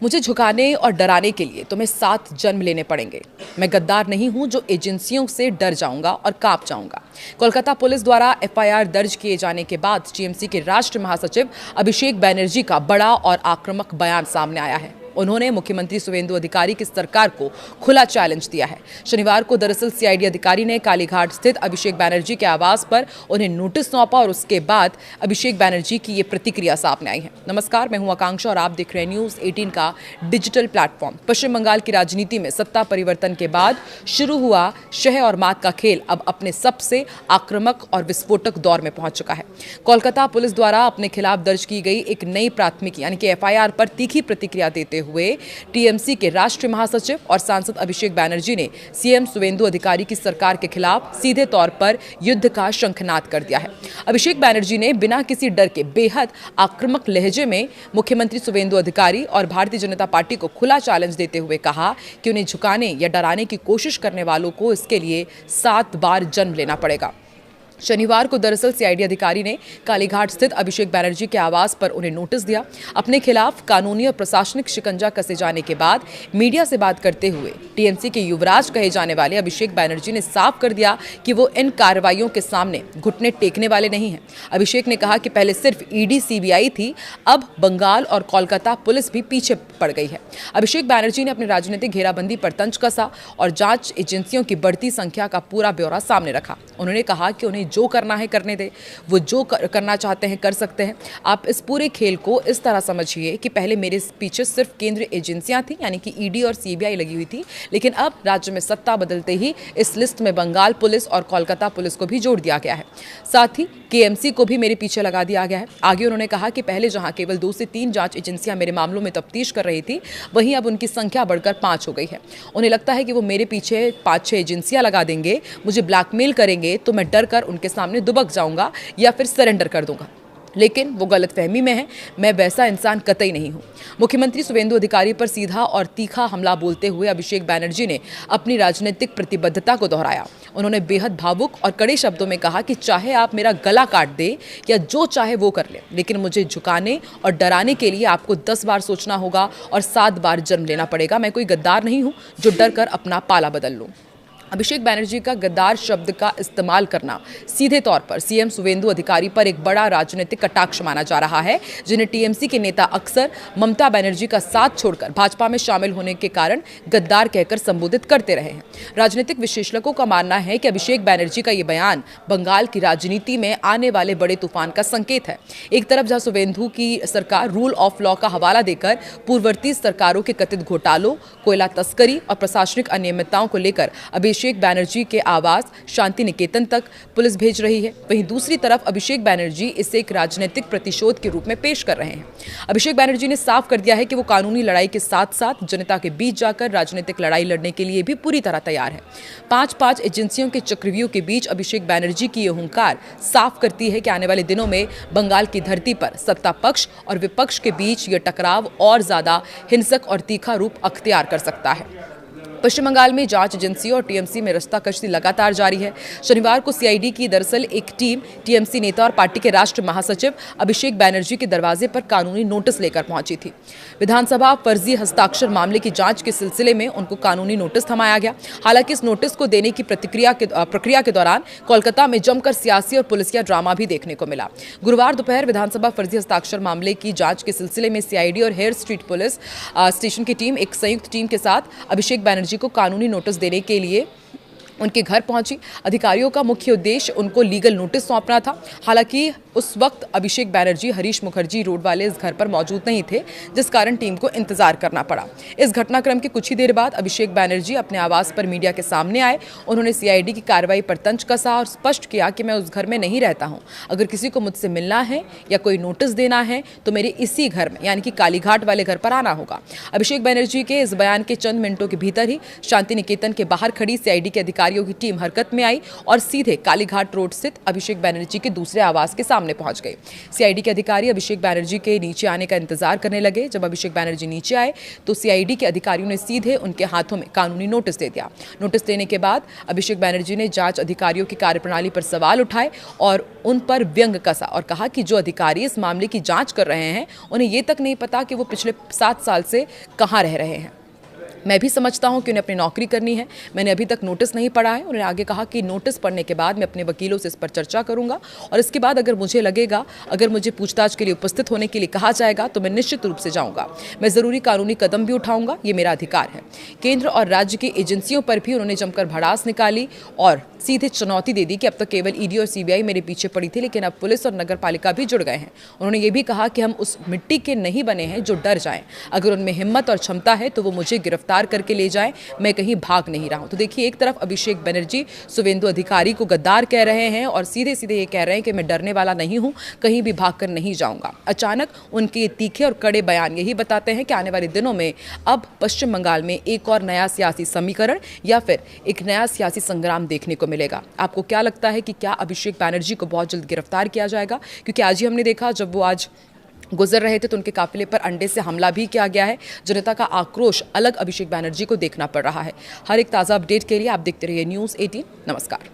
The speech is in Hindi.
मुझे झुकाने और डराने के लिए तुम्हें 7 जन्म लेने पड़ेंगे। मैं गद्दार नहीं हूं जो एजेंसियों से डर जाऊंगा और कांप जाऊंगा। कोलकाता पुलिस द्वारा एफआईआर दर्ज किए जाने के बाद टीएमसी के राष्ट्रीय महासचिव अभिषेक बैनर्जी का बड़ा और आक्रामक बयान सामने आया है। उन्होंने मुख्यमंत्री सुवेंदु अधिकारी की सरकार को खुला चैलेंज दिया है। शनिवार को दरअसल सीआईडी अधिकारी ने कालीघाट स्थित अभिषेक बैनर्जी के आवास पर उन्हें नोटिस सौंपा और उसके बाद अभिषेक बैनर्जी की ये प्रतिक्रिया सामने आई है। नमस्कार, मैं हूं आकांक्षा और आप देख रहे हैं न्यूज़ 18 का डिजिटल प्लेटफॉर्म। पश्चिम बंगाल की राजनीति में सत्ता परिवर्तन के बाद शुरू हुआ शह और मात का खेल अब अपने सबसे आक्रामक और विस्फोटक दौर में पहुंच चुका है। कोलकाता पुलिस द्वारा अपने खिलाफ दर्ज की गई एक नई प्राथमिकी यानी कि एफआईआर पर तीखी प्रतिक्रिया देते हुए टीएमसी के राष्ट्रीय महासचिव और सांसद अभिषेक बैनर्जी ने सीएम सुवेंदु अधिकारी की सरकार के खिलाफ सीधे तौर पर युद्ध का शंखनाद कर दिया है। अभिषेक बैनर्जी ने बिना किसी डर के बेहद आक्रामक लहजे में मुख्यमंत्री सुवेंदु अधिकारी और भारतीय जनता पार्टी को खुला चैलेंज देते हुए कहा कि उन्हें झुकाने या डराने की कोशिश करने वालों को इसके लिए 7 बार जन्म लेना पड़ेगा। शनिवार को दरअसल सीआईडी अधिकारी ने कालीघाट स्थित अभिषेक बैनर्जी के आवास पर उन्हें नोटिस दिया। अपने खिलाफ कानूनी और प्रशासनिक शिकंजा कसे जाने के बाद मीडिया से बात करते हुए टीएमसी के युवराज कहे जाने वाले अभिषेक बैनर्जी ने साफ कर दिया कि वो इन कार्रवाइयों के सामने घुटने टेकने वाले नहीं हैं। अभिषेक ने कहा कि पहले सिर्फ ईडी सीबीआई थी, अब बंगाल और कोलकाता पुलिस भी पीछे पड़ गई है। अभिषेक बैनर्जी ने अपनी राजनीतिक घेराबंदी पर तंज कसा और जांच एजेंसियों की बढ़ती संख्या का पूरा ब्यौरा सामने रखा। उन्होंने कहा कि उन्हें जो करना है करने दे, वो जो करना चाहते हैं कर सकते हैं। आप इस पूरे खेल को इस तरह समझिए कि पहले मेरे पीछे सिर्फ केंद्रीय एजेंसियां थी यानी कि ईडी और सीबीआई लगी हुई थी, लेकिन अब राज्य में सत्ता बदलते ही इस लिस्ट में बंगाल पुलिस और कोलकाता पुलिस को भी जोड़ दिया गया है। साथ ही केएमसी को भी मेरे पीछे लगा दिया गया है। आगे उन्होंने कहा कि पहले जहां केवल 2 से 3 जांच एजेंसियां मेरे मामलों में तफ्तीश कर रही थी, वहीं अब उनकी संख्या बढ़कर 5 हो गई है। उन्हें लगता है कि वो मेरे पीछे 5-6 एजेंसियां लगा देंगे, मुझे ब्लैकमेल करेंगे तो मैं डर कर उनके सामने दुबक जाऊंगा या फिर सरेंडर कर दूंगा। लेकिन वो गलतफहमी में है, मैं वैसा इंसान कतई नहीं हूं। मुख्यमंत्री सुवेंदु अधिकारी पर सीधा और तीखा हमला बोलते हुए अभिषेक बैनर्जी ने अपनी राजनीतिक प्रतिबद्धता को दोहराया। उन्होंने बेहद भावुक और कड़े शब्दों में कहा कि चाहे आप मेरा गला काट दे या जो चाहे वो कर ले, लेकिन मुझे झुकाने और डराने के लिए आपको 10 बार सोचना होगा और 7 बार जन्म लेना पड़ेगा। मैं कोई गद्दार नहीं हूं जो डर कर अपना पाला बदल लूं। अभिषेक बैनर्जी का गद्दार शब्द का इस्तेमाल करना सीधे तौर पर सीएम सुवेंदु अधिकारी पर एक बड़ा राजनीतिक कटाक्ष माना जा रहा है, जिन्हें टीएमसी के नेता अक्सर ममता बनर्जी का साथ छोड़कर भाजपा में शामिल होने के कारण गद्दार कहकर संबोधित करते रहे हैं। राजनीतिक विश्लेषकों का मानना है कि अभिषेक बैनर्जी का ये बयान बंगाल की राजनीति में आने वाले बड़े तूफान का संकेत है। एक तरफ जहां सुवेंदु की सरकार रूल ऑफ लॉ का हवाला देकर पूर्ववर्ती सरकारों के कथित घोटालों, कोयला तस्करी और प्रशासनिक अनियमितताओं को लेकर अभिषेक बैनर्जी के आवास शांति निकेतन तक पुलिस भेज रही है, वहीं दूसरी तरफ अभिषेक बैनर्जी इसे एक राजनीतिक प्रतिशोध के रूप में पेश कर रहे हैं। अभिषेक बैनर्जी ने साफ कर दिया है कि वो कानूनी लड़ाई के साथ साथ जनता के बीच जाकर राजनीतिक लड़ाई लड़ने के लिए भी पूरी तरह तैयार है। 5-5 एजेंसियों के चक्रव्यूह के बीच अभिषेक बैनर्जी की यह हुंकार साफ करती है कि आने वाले दिनों में बंगाल की धरती पर सत्ता पक्ष और विपक्ष के बीच यह टकराव और ज्यादा हिंसक और तीखा रूप अख्तियार कर सकता है। पश्चिम बंगाल में जांच एजेंसी और टीएमसी में रास्ताकशी लगातार जारी है। शनिवार को सीआईडी की दरअसल एक टीम टीएमसी नेता और पार्टी के राष्ट्रीय महासचिव अभिषेक बैनर्जी के दरवाजे पर कानूनी नोटिस लेकर पहुंची थी। विधानसभा फर्जी हस्ताक्षर मामले की जांच के सिलसिले में उनको कानूनी नोटिस थमाया गया। हालांकि इस नोटिस को देने की प्रक्रिया के दौरान कोलकाता में जमकर सियासी और पुलिसिया ड्रामा भी देखने को मिला। गुरुवार दोपहर विधानसभा फर्जी हस्ताक्षर मामले की जांच के सिलसिले में सीआईडी और हेयर स्ट्रीट पुलिस स्टेशन की टीम एक संयुक्त टीम के साथ अभिषेक बैनर्जी को कानूनी नोटिस देने के लिए उनके घर पहुंची। अधिकारियों का मुख्य उद्देश्य उनको लीगल नोटिस सौंपना था। हालांकि उस वक्त अभिषेक बैनर्जी हरीश मुखर्जी रोड वाले इस घर पर मौजूद नहीं थे, जिस कारण टीम को इंतजार करना पड़ा। इस घटनाक्रम के कुछ ही देर बाद अभिषेक बैनर्जी अपने आवास पर मीडिया के सामने आए। उन्होंने सीआईडी की कार्रवाई पर तंज कसा और स्पष्ट किया कि मैं उस घर में नहीं रहता हूं। अगर किसी को मुझसे मिलना है या कोई नोटिस देना है तो मेरे इसी घर में यानी कि कालीघाट वाले घर पर आना होगा। अभिषेक बैनर्जी के इस बयान के चंद मिनटों के भीतर ही शांति निकेतन के बाहर खड़ी सीआईडी के अधिकारी अधिकारियों की टीम हरकत में आई और सीधे कालीघाट रोड स्थित अभिषेक बैनर्जी के दूसरे आवास के सामने पहुंच गए। सीआईडी के अधिकारी अभिषेक बैनर्जी के नीचे आने का इंतजार करने लगे। जब अभिषेक बैनर्जी नीचे आए तो सीआईडी के अधिकारियों ने सीधे उनके हाथों में कानूनी नोटिस दे दिया। नोटिस देने के बाद अभिषेक बैनर्जी ने जांच अधिकारियों की कार्यप्रणाली पर सवाल उठाए और उन पर व्यंग कसा और कहा कि जो अधिकारी इस मामले की जांच कर रहे हैं उन्हें ये तक नहीं पता कि वो पिछले 7 साल से कहां रह रहे हैं। मैं भी समझता हूं कि उन्हें अपनी नौकरी करनी है। मैंने अभी तक नोटिस नहीं पढ़ा है। उन्होंने आगे कहा कि नोटिस पढ़ने के बाद मैं अपने वकीलों से इस पर चर्चा करूंगा और इसके बाद अगर मुझे लगेगा, अगर मुझे पूछताछ के लिए उपस्थित होने के लिए कहा जाएगा तो मैं निश्चित रूप से जाऊंगा। मैं जरूरी कानूनी कदम भी उठाऊंगा, ये मेरा अधिकार है। केंद्र और राज्य की एजेंसियों पर भी उन्होंने जमकर भड़ास निकाली और सीधे चुनौती दे दी कि अब तक केवल ईडी और सीबीआई मेरे पीछे पड़ी थी, लेकिन अब पुलिस और नगर पालिका भी जुड़ गए हैं। उन्होंने ये भी कहा कि हम उस मिट्टी के नहीं बने हैं जो डर जाएं। अगर उनमें हिम्मत और क्षमता है तो वो मुझे गिरफ्तार करके ले जाएं। मैं कहीं भाग नहीं रहा हूं। तो देखिए, एक तरफ अभिषेक बनर्जी शुवेंदु अधिकारी को गद्दार कह रहे हैं और सीधे सीधे ये कह रहे हैं कि मैं डरने वाला नहीं हूं, कहीं भी भागकर नहीं जाऊंगा। अचानक उनके तीखे और कड़े बयान यही बताते हैं कि आने वाले दिनों में अब पश्चिम बंगाल में एक और नया सियासी समीकरण या फिर एक नया सियासी संग्राम देखने को मिलेगा। आपको क्या लगता है कि क्या अभिषेक बैनर्जी को बहुत जल्द गिरफ्तार किया जाएगा? क्योंकि आज ही हमने देखा, जब वो आज गुजर रहे थे तो उनके काफिले पर अंडे से हमला भी किया गया है। जनता का आक्रोश अलग अभिषेक बैनर्जी को देखना पड़ रहा है। हर एक ताज़ा अपडेट के लिए आप देखते रहिए News 18। नमस्कार।